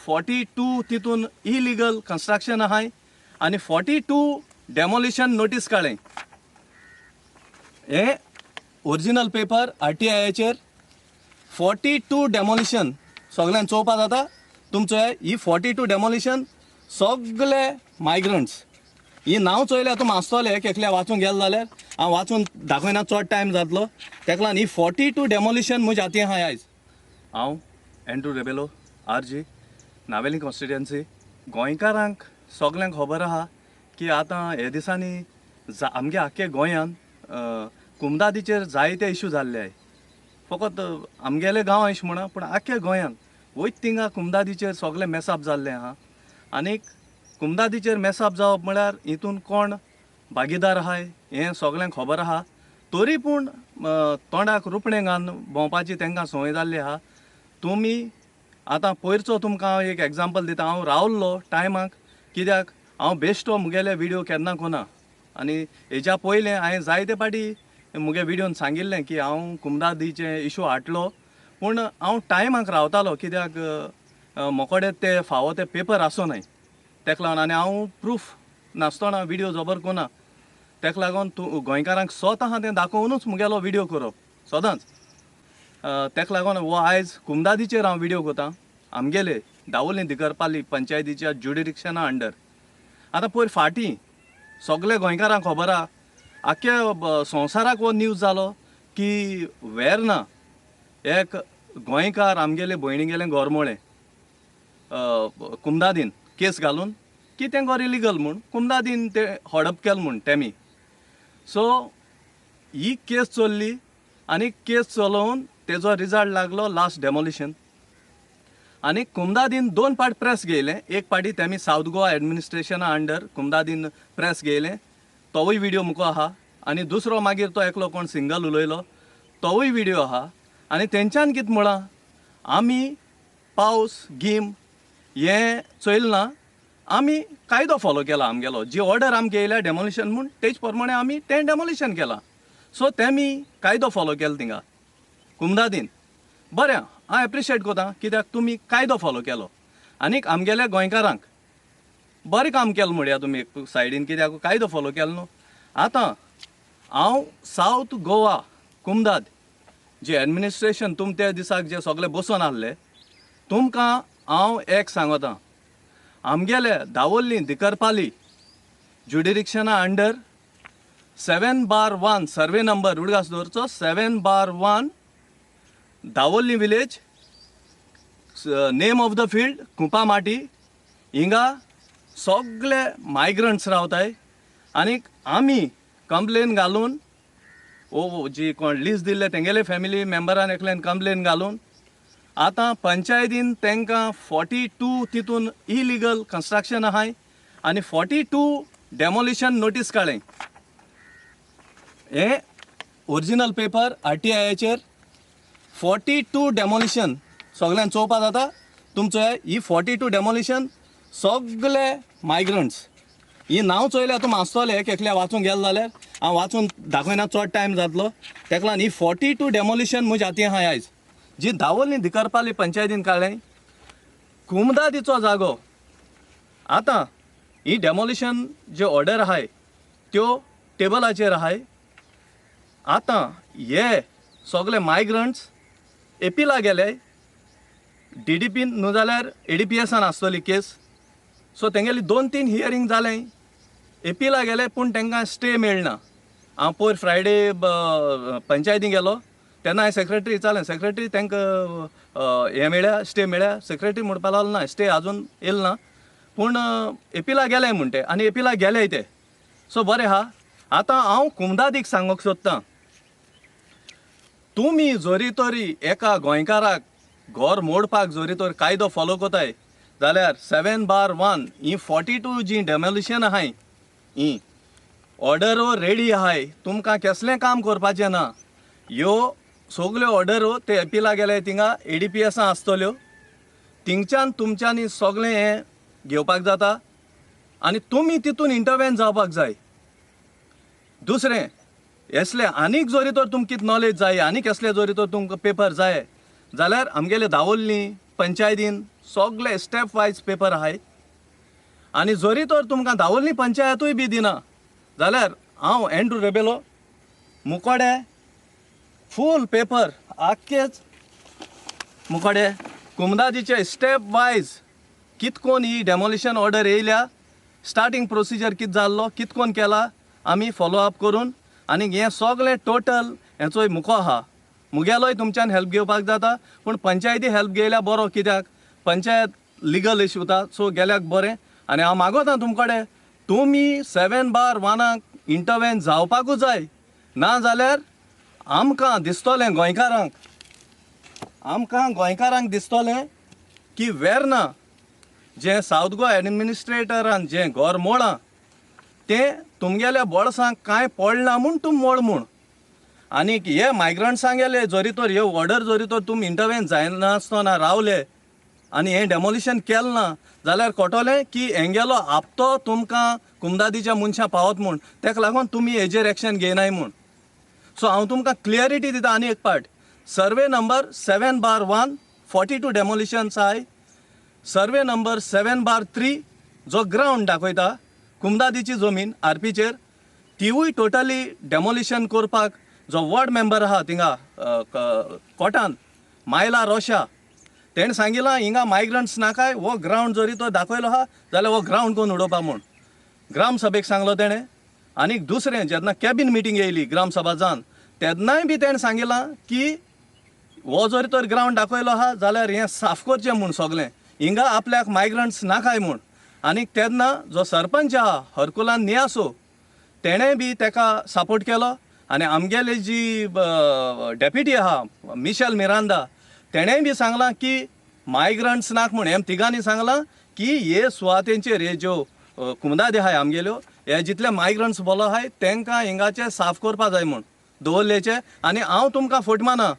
42 तितून illegal construction आहाय आणि 42 डेमोलिशन नोटीस काढले. हे ओरिजिनल पेपर RTIचेर 42 डेमोलिशन सगळ्यांक चोवपा जाता. तुमचो ही 42 डेमोलिशन सगळे मायग्रंट्स. ही नांव चोयल्यार तुमी आसतले केकल्या वाचूंक गेले जाल्यार हांव वाचून दाखयना चड टायम जातलो. तेका लागून ही 42 डेमोलिशन म्हज्या हातीन आहाय आयज. हांव Andrew Rebello RG Navelim constituency. गोंयकारांक सगल्यांक खबर आहा की आतां हे दिसांनी आमगे आख्खे गोंयान कुमदादीचेर जायते इश्यू जाल्ले आहाय. फकत आमगेले गांव अशें म्हणा पूण आख्खे गोंयान वयत थिंगा कुमदादीचेर सगळे मेसाप जाल्ले आहा. आनीक कुमदादीचेर मेसाप जावप म्हळ्यार हितून कोण भागीदार आहाय हें सगल्यांक खबर आहा. तरी पूण तोंडाक रुपणें घालून भोंवपाची तांकां संवय जाल्ली आहा. तुमी आतां पयरचो तुमकां हांव एक एग्जाम्पल दिता. हांव रावल्लो टायमाक कित्याक हांव बेश्टो मुगेले विडियो केन्ना कोना. आनी हेच्या पयलें हांवें जायते पाटी मुगे विडियोन सांगिल्लें की हांव कुमदादीचे इशू हाडलो पूण हांव टायमाक रावतालो कित्याक मोकोडे ते फावो ते पेपर आसूं न्हय. तेका लागून आनी हांव प्रूफ नासतना विडियो जबर कोना. तेका लागून गोंयकारांक स्वता आहा तें दाखोवनूच मुगेलो विडियो करप सदांच. तेका लागून हो आयज कुमदादीचेर हांव विडियो कोतां. आमगेले दावोलीं दिकरपाली पंचायतीच्या ज्युडिडिक्शना अंडर. आतां पयर फाटीं सगळे गोंयकारांक खबर आहा आख्ख्या संवसाराक हो न्यूज जालो की वेर्ना एक गोंयकार आमगेले भयणीगेलें गोरमोळें कुमदादीन केस घालून की तें गोर इलिगल म्हूण कुमदादीन ते हडप केलें म्हूण तेमी. सो ही केस चल्ली आनी केस चलोवन तेजो रिजल्ट लागलो लास्ट डेमोलिशन. आनी कुमदादीन 2 पाट प्रेस घेयलें. एक पाटी तेमी सावथ गोवा एडमिनिस्ट्रेशना अंडर कुमदादीन प्रेस घेयलें तोवूय विडियो मुको आहा. आनी दुसरो मागीर तो एकलो कोण सिंगल उलयलो तोवूय विडियो आहा. आनी तेंच्यान कितें म्हळां आमी पावस गीम हें चोयलना आमी कायदो फॉलो केला आमगेलो. जी ऑर्डर आमकां येयल्या डेमोलिशन म्हूण तेच प्रमाणे आमी तें डेमोलिशन केलां. सो तेमी कायदो फॉलो केलो थिंगा कुमदादीन. बरें हांव एप्रिशिएट कोतां कित्याक तुमी कायदो फॉलो केलो. आनीक आमगेल्या गोंयकारांक बरें काम केलें म्हणया तुमी एक सायडीन कित्याक कायदो फॉलो केलो न्हू. आतां हांव सावथ गोवा कुमदाद जे एडमिनिस्ट्रेशन तुम त्या दिसाक जे सगळे बसून आहले तुमकां हांव एक सांगतां. आमगेले दावोलीं दिकरपाली ज्युडिडिक्शना अंडर 7/1 सर्वे नंबर उडगास दवरचो 7/1 दावोलीं village name of the field Kumpamati. हिंगा सगळे मायग्रंट्स रावताय. आनीक आमी कंप्लेन घालून ओ जी कोण लिस्ट दिल्ले तेंगेले फॅमिली मेंबरान एकल्यान कंप्लेन घालून आतां पंचायतीन तांकां 42 तितून इलिगल कन्स्ट्रक्शन आहाय आनी 42 डेमोलिशन नोटीस काडले. हे ओरिजिनल पेपर RTIचेर 42 डेमोलिशन सगळ्यांक चोवपा जाता. तुमचो ही 42 डेमोलिशन सगळे मायग्रंट्स. ही नांव चोयल्यार तुमी आसतले केकल्या वाचूंक गेले जाल्यार हांव वाचून दाखयना चड टायम जातलो. तेका लागून ही 42 डेमोलिशन म्हज्या हातीन आहाय आयज जी दावोलीं दिकरपाली पंचायतीन काडलें. कुमदादीचो जागो आतां ही डेमोलिशन जे ऑर्डर आहाय त्यो टेबलाचेर आहाय. आतां हे सगळे मायग्रंट्स एपिला गेले. DDPन न्हू जाल्यार ADPSन आसतली केस. सो तेंगेली 2-3 हियरींग जालें. एपिला गेले पूण तांकां स्टे मेळना. हांव पयर फ्रायडे पंचायतीन गेलो तेन्ना हांवें सेक्रेटरी विचारलें. सेक्रेटरी तांकां हें मेळ्ळ्या स्टे मेळ्ळ्या. सेक्रेटरी म्हणपा लागलो ना स्टे आजून येयलो ना पूण एपिला गेले म्हणटे आनी एपिला गेले ते. सो बरें आहा. आतां हांव कुमदादीक सांगूंक सोदतां तुमी जोरी तोरी एका गोंयकाराक घर मोडपाक जोरी तोरी कायदो फॉलो कोताय जाल्यार 7/1 ही 42 जी डेमोलिशन आहाय ही ऑर्डरो रेडी आहाय. तुमकां कसलें काम करपाचें ना. ह्यो सगल्यो ऑर्डरो ते एपिला गेले थिंगा ADPS आसतल्यो. थिंगच्यान तुमच्यांनी सगळें हें घेवपाक जाता आनी तुमी तितून इंटरवेन जावपाक जाय. दुसरें असले आनीक जोरी तर तुमकां कितें नॉलेज जाय आनी कसले जोरी तर तुमकां पेपर जाय जाल्यार आमगेले दावोलीं पंचायतीन सगळे स्टेप वायज पेपर आहाय आनी जरी तर तुमकां दावोलनी पंचायतूय बी दिना जाल्यार हांव एंड्रू रेबेलो मुकोडे फूल पेपर आख्खेच मुकोडे कुमदादीचे स्टेप वायज कितकोन ही डेमोलिशन ऑर्डर येयल्या स्टार्टींग प्रोसिजर कित जाल्लो कितकोन केला आमी फॉलो अप करून आनी हें सगळें टोटल हेचोय मुको आहा मुगेलोय तुमच्यान हेल्प घेवपाक जाता पूण पंचायती हेल्प घेयल्या बरो कित्याक पंचायत लिगल इश्यू उरता सो गेल्याक बरें आनी हांव मागोता तुमकडे तुमी 7/1 इंटरवेन जावपाकूच जाय ना जाल्यार आमकां दिसतलें गोंयकारांक दिसतलें की वेर्ना जें सावथ गोवा एडमिनिस्ट्रेटरान जें घर मोडलां तें तुमगेल्या बोळसांक कांय पडलां म्हूण तुम मोड म्हूण आनी हे मायग्रंट्सांक गेले जरी तर ह्यो ऑर्डर जरी तर तुमी इंटरवेन जायनासतना रावले आनी हें डेमोलिशन केलें ना जाल्यार कळटलें की हेंगेलो हप्तो तुमकां कुमदादीच्या मनशां पावत म्हूण तेका लागून तुमी हेजेर एक्शन घेयनाय म्हूण सो हांव तुमकां क्लियरिटी दिता आनी एक पार्ट सर्वे नंबर 7/1 42 डेमोलिशन्स आहाय सर्वे नंबर 7/3 जो ग्रावंड दाखयता कुमदादीची जमीन आरपीचेर तिवूय टोटली डेमोलिशन करपाक जो वॉर्ड मेंबर आहा थिंगा कोर्टान मायला रोशा तेणें सांगिलां हिंगा मायग्रंट्स नाकाय हो ग्रावंड जरी तो दाखयलो आहा जाल्यार हो ग्रावंड कोन्न उडोवपा म्हूण ग्राम सभेक सांगलो तेणें आनी दुसरें जेन्ना कॅबिन मिटींग येयली ग्राम सभा जावन तेन्नाय बी तेणें सांगिलां की हो जरी तर ग्रावंड दाखयलो आहा जाल्यार हें साफ करचें म्हूण सगलें हिंगा आपल्याक मायग्रंट्स नाकाय म्हूण आनी तेन्ना जो सरपंच आहा हरकुलान नियासो तेणें बी तेका सपोर्ट केलो आनी आमगेली जी डेप्युटी आहा मिशेल मिरांदा तेणेंय बी सांगलां की मायग्रंट्स नाक म्हूण हें तिगांनी सांगलां की हे सुवातेंचेर हे ज्यो कुमदादी आहाय आमगेल्यो हे जितले मायग्रंट्स बोलो आहाय तेंकां हिंगाचे साफ करपा जाय म्हूण दवरलेचे आनी हांव तुमकां फोट माना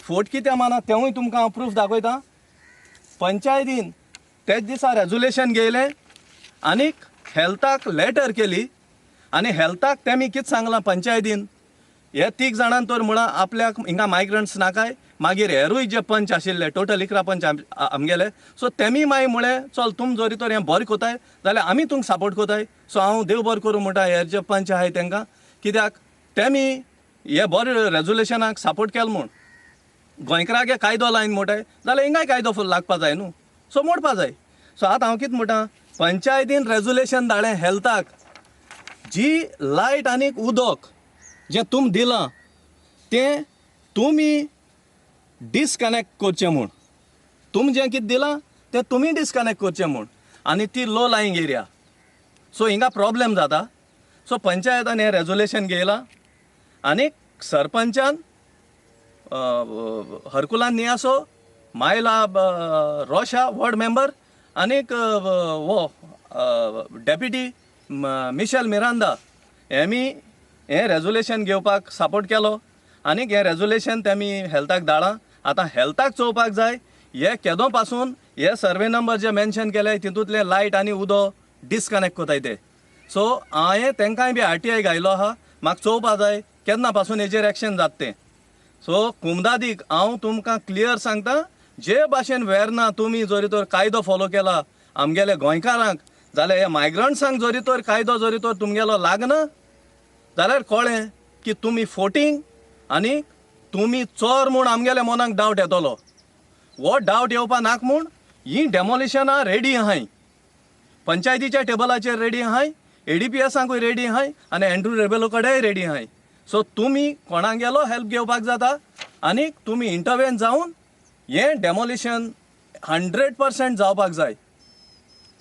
फोट कित्या माना तेवूय तुमकां हांव प्रूफ दाखयतां पंचायतीन तेच दिसा रेजोल्युशन घेयलें आनीक हेल्थाक लेटर केली आनी हेल्थाक तेमी कितें सांगलां पंचायतीन हे 3 जाणां तर म्हळां आपल्याक हिंगा मायग्रंट्स नाकाय मागीर हेरूय जे पंच आशिल्ले टोटल 11 पंच आमगेले सो तेमी मागीर म्हळें चल तुम जरी तर हें बरें कोताय जाल्यार आमी तुमकां सपोर्ट कोताय सो हांव देव बरें करूं म्हणटा हे जे पंच आहाय तेंकां कित्याक तेमी हे बरें रेजोल्युशनाक सपोर्ट केलें म्हूण गोंयकाराक कायदो लायन मोटाय जाल्यार हिंगाय कायदो फूल लागपा जाय न्हू सो मोडपा जाय सो आतां हांव कितें म्हणटा पंचायतीन रेजोल्युशन धाडलें हेल्थाक जी लायट आनीक उदक जें तुम दिलां तें तुमी डिस्कनेक्ट करचें म्हूण तुम जें कितें दिलां तें तुमी डिस्कनेक्ट करचें म्हूण आनी ती लो लायंग एरिया सो हिंगा प्रॉब्लेम जाता सो पंचायतान हें रेजोल्युशन घेयलां आनीक सरपंचान हरकुलान नियासो मायला रोशा वॉर्ड मेंबर आनीक वो डेप्युटी मिशेल मिरांदा हेमी हें रेजोल्युशन घेवपाक सपोर्ट केलो आनीक हें रेजोल्युशन तेमी हेल्थाक धाडलां आतां हेल्थाक चोवपाक जाय हे केदो पासून हे सर्वे नंबर जे मेन्शन केले तितूंतले लायट आनी उदो डिस्कनेक्ट कोताय ते सो हांवें तेंकांय बी RTI घायलो आहा म्हाका चोवपा जाय केन्ना पासून हेजेर एक्शन जाता तें सो कुमदादीक हांव तुमकां क्लियर सांगता जे भाशेन वेर्ना तुमी जरी तर कायदो फॉलो केला आमगेले गोंयकारांक जाल्यार हे मायग्रंट्सांक जरी तर कायदो जरी तर तुमगेलो लागना जाल्यार कळ्ळें की तुमी फोटींग आनी तुमी चोर म्हूण आमगेल्या मनाक डावट येतलो हो डावट येवपा नाक म्हूण ही डेमोलिशनां रेडी आहाय पंचायतीच्या टेबलाचेर रेडी आहाय ADPSांकूय रेडी आहाय आनी एंड्रू रेबेलो कडेय रेडी आहाय सो तुमी कोणागेलो हेल्प घेवपाक जाता आनीक तुमी इंटरवेन जावन हें डेमोलिशन 100% जावपाक जाय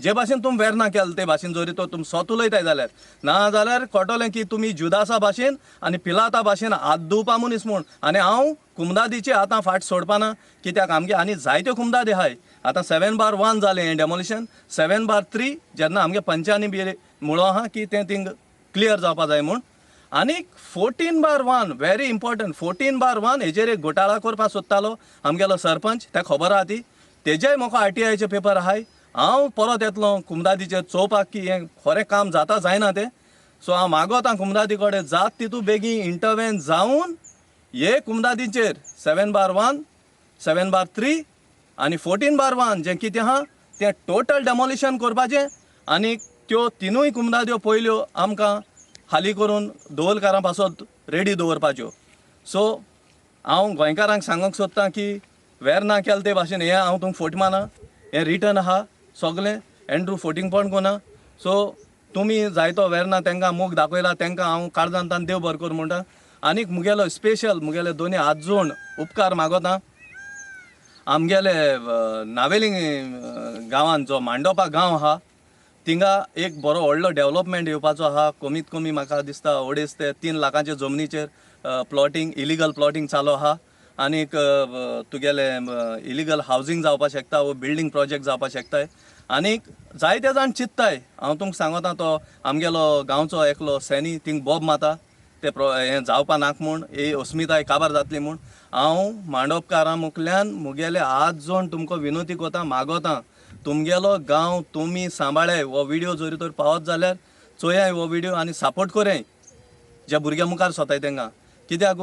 जे भाशेन तुमी वेर्ना केलें ते भाशेन जरी तो तुमी स्वत उलयताय जाल्यार ना जाल्यार कळटलें की तुमी जुदासा भाशेन आनी पिलाता भाशेन हात धुवपा मनीस म्हूण आनी हांव कुमदादीचे आतां फाट सोडपाना कित्याक आमगे आनी जायत्यो कुमदादी आहाय आतां 7/1 जालें हें डेमोलिशन 7/3 जेन्ना आमगे पंचांनी बी मुळो आहा की तें थिंग क्लियर जावपा जाय म्हूण आनीक 14/1 व्हेरी इम्पॉर्टंट 14/1 हेजेर एक घोटाळा करपा सोदतालो आमगेलो सरपंच तेका खबर आहा ती तेजेय म्हाका RTIचे पेपर आहाय हांव परत येतलो कुमदादीचेर चोवपाक की हें खरें काम जाता जायना तें सो हांव मागोतां कुमदादी कडेन जात तितू बेगीन इंटरवेन जावन हे कुमदादीचेर 7/1 7/3 आनी 14/1 जें कितें आहा तें टोटल डेमोलिशन करपाचें आनी त्यो तिनूय कुमदाद्यो पयल्यो आमकां हाली करून दवरकारां पासत रेडी दवरपाच्यो. सो हांव गोंयकारांक सांगूंक सोदतां की वेर्ना केलें ते भाशेन हें हांव तुमकां फोट माना, हें रिटन आहा सगलें. एंड्रू फोटींग पण कोना. सो तुमी जायतो वेर्ना तांकां मोग दाखयला, तांकां हांव काळजांतल्यान देव बरें करूं म्हणटा. आनीक मुगेलो स्पेशल मुगेले दोनी हात जोडून उपकार मागोता. आमगेले नावेली गांवांत जो मांडोपा गांव आहा थिंगा एक बरो व्हडलो डेव्हलपमेंट येवपाचो आहा. कमीत कमी म्हाका दिसता 2.5 ते 3 लाखांच्या जमनीचेर प्लॉटिंग इलिगल प्लॉटिंग चालू आहा. आनीक तुगेले इलिगल हावजींग जावपाक शकता वो बिल्डींग प्रोजेक्ट जावपाक शकताय. आनीक जायते जाण चिंत्ताय. हांव तुमकां सांगता तो आमगेलो गांवचो एकलो सैनी थिंग बॉब माता ते हें जावपा नाक म्हूण ही अस्मिताय काबार जातली म्हूण. हांव मांडोपकारां मुखल्यान मुगेले हात जोडून तुमकां विनोती कोता मागोता तुमगेलो गांव तुमी सांबाळाय. हो व्हिडिओ जरी तर पावत जाल्यार चोयाय हो व्हिडिओ आनी सपोर्ट कोराय जे भुरग्या मुखार सोताय तांकां. कित्याक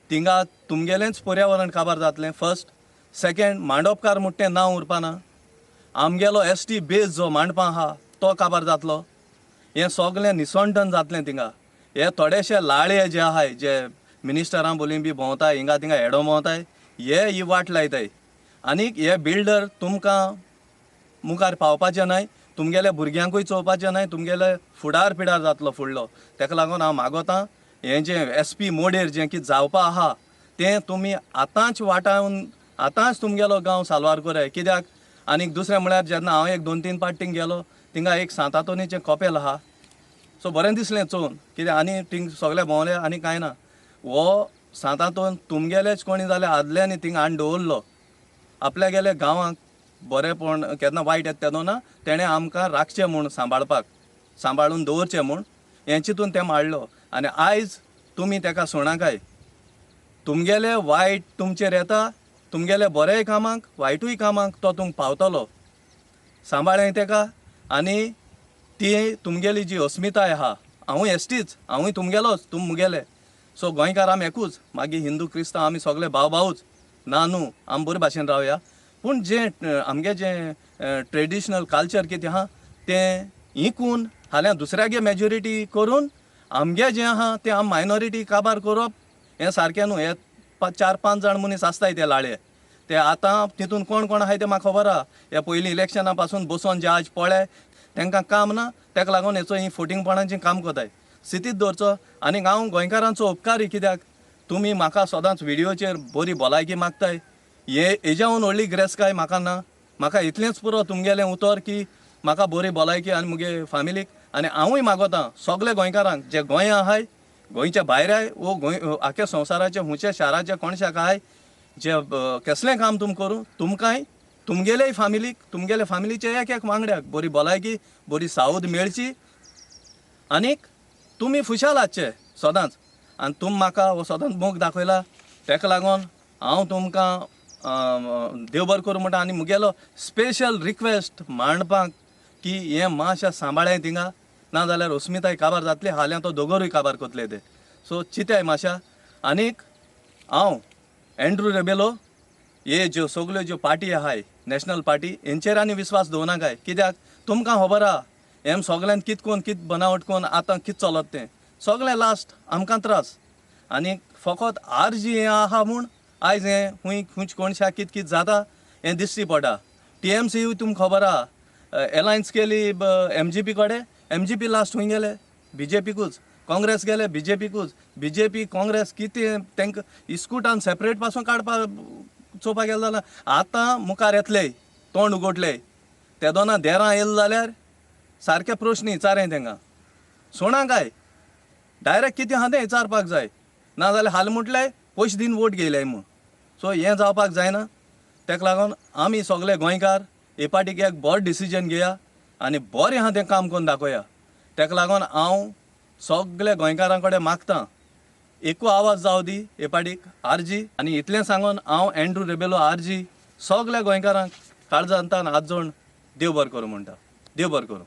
थिंगा तुमगेलेंच पर्यावरण काबार जातलें फर्स्ट. सेकेंड मांडोपकार म्हणटा तें नांव उरपाना. आमगेलो ST बेस जो मांडपा आहा तो काबार जातलो. हें सगलें निसवणटन जातलें थिंगा. हे थोडेशे लाळे जे आहाय जे मिनिस्टरां बोली बी भोंवताय हिंगा थिंगा हेडो भोंवताय हे ही वाट लायताय. आनीक हे बिल्डर तुमकां मुखार पावपाचें नाय, तुमगेल्या भुरग्यांकूय चोवपाचें नाय, तुमगेले फुडार पिडार जातलो फुडलो. ताका लागून हांव मागोतां हें जें SP मोडेर जें कितें जावपा आहा तें तुमी आतांच वाटावन आतांच तुमगेलो गांव साल्वार कोराय. कित्याक आनीक दुसरें म्हळ्यार जेन्ना हांव एक 2-3 पाटींग गेलो थिंगा एक सांतातोनीचें कॉपेल आहा. सो बरें दिसलें चोवन. कित्याक आनी थिंग सगळें भोंवलें आनी कांय ना. हो सांतातोन तुमगेलेच कोणी जाल्यार आदल्यांनी थिंग हाडून दवरलो. आपल्या गेले गांवांक बरेंपण केन्ना वायट येता तेदो ना, तेणें आमकां राखचें म्हूण सांबाळून दवरचें म्हूण हें चिंतून तें माडलो. आनी आयज तुमी ताका सोणाकाय. तुमगेले वायट तुमचेर येता, तुमगेले बरेय कामाक वायटूय कामाक तो तुमकां पावतलो. सांबाळय ताका. आनी ती तुमगेली जी अस्मिताय आहा हांवूय STच हांवूय तुमगेलोच तुम मुगेले. सो गोंयकार आमी एकूच. मागीर हिंदू क्रिस्तांव आमी सगळे भावूच ना न्हू आमी बरे भाशेन रावया. पूण जें आमगे जें ट्रेडिशनल कल्चर कितें आहा तें इकून हाल्यां दुसऱ्यागे मेजॉरिटी करून आमगे जें आहा तें आमी मायनॉरिटी काबार करप हें सारकें न्हू. हे 4-5 जाण मनीस आसताय ते लाळे. ते आतां तितून कोण कोण आहाय तें म्हाका खबर आहा. हे पयलीं इलेक्शना पासून बसोन जे आज पळय तांकां काम ना. ताका लागून हेचो ही फोटिंगपणाचें काम कोताय. स्थितीत दवरचो. आनी हांव गोंयकारांचो उपकारी. कित्याक तुमी म्हाका सदांच व्हिडिओचेर बरी भलायकी मागताय. हेज्याहून व्हडली गिरेस्तकाय म्हाका ना. म्हाका इतलेंच पुरो तुमगेलें उतर की म्हाका बरी भलायकी आनी मुगे फॅमिलीक. आनी हांवूय मागोतां सगळे गोंयकारांक जे गोंया आहाय गोंयच्या भायराय वो गोंय आख्या संवसाराचे हुंचे शाराचे कोणशाक आहाय जे कसलें काम तुम करूं तुमकांय तुमगेलेय फॅमिलीक तुमगेले फॅमिलीचे एक वांगड्याक बरी भलायकी बरी सावध मेळची. आनीक तुमी खुशाल आसचे सदांच. आनी तुम म्हाका हो सदांच मोग दाखयला. ताका लागून हांव तुमकां देव बरें करूं म्हणटा. आनी मुगेलो स्पेशल रिक्वेस्ट मांडपाक की हें मातशें सांबाळय थिंगा नाजाल्यार अस्मिताय काबार जातली. हाल्यां तो दोगोरूय काबार कोतले ते. सो चिंत्याय मातशा. आनीक हांव एंड्रू रेबेलो हे ज्यो सगल्यो ज्यो पार्टी आहाय नॅशनल पार्टी हेंचेर आनी विस्वास दवरनाकाय. कित्याक तुमकां खबर आहा हें सगळ्यांत कित कोन्न कित बनावट कोन्न आतां कित चलत तें सगळें लास्ट आमकां त्रास. आनी फकत RG हें आहा म्हूण आयज हें खूंय कोणशा कित कित जाता हें दिश्टी पडटा. TMC तुमकां खबर आहा एलायन्स केली MGP कडेन. MGP लास्ट खूंय गेले BJPकूच. काँग्रेस गेले BJPकूच. BJP काँग्रेस कितें तांकां इस्कुटान सेपरेट पासून काडपा चोवपाक गेले जाल्यार आतां मुखार येतले तोंड उगोटले. ते दोना देरां येयले जाल्यार सारके प्रश्न विचारय तांकां. सोणां काय डायरेक्ट कितें आहा तें विचारपाक जाय. नाजाल्यार हाल म्हटल्यार पयशे दिन वोट घेयले म्हूण. सो हें जावपाक जायना. ताका लागून आमी सगळे गोंयकार हे पाटीक एक बरो डिसिजन घेया आनी बरें आहा तें काम करून दाखोवया. ताका लागून हांव सगळे गोंयकारां कडेन मागतां एकू आवाज जावं दी हे पाटीक RG. आनी इतलें सांगून हांव एंड्रू रेबेलो RG सगल्या गोंयकारांक काळजांतल्यान हात जोडून देव बरें करूं म्हणटा. देव बरें करूं.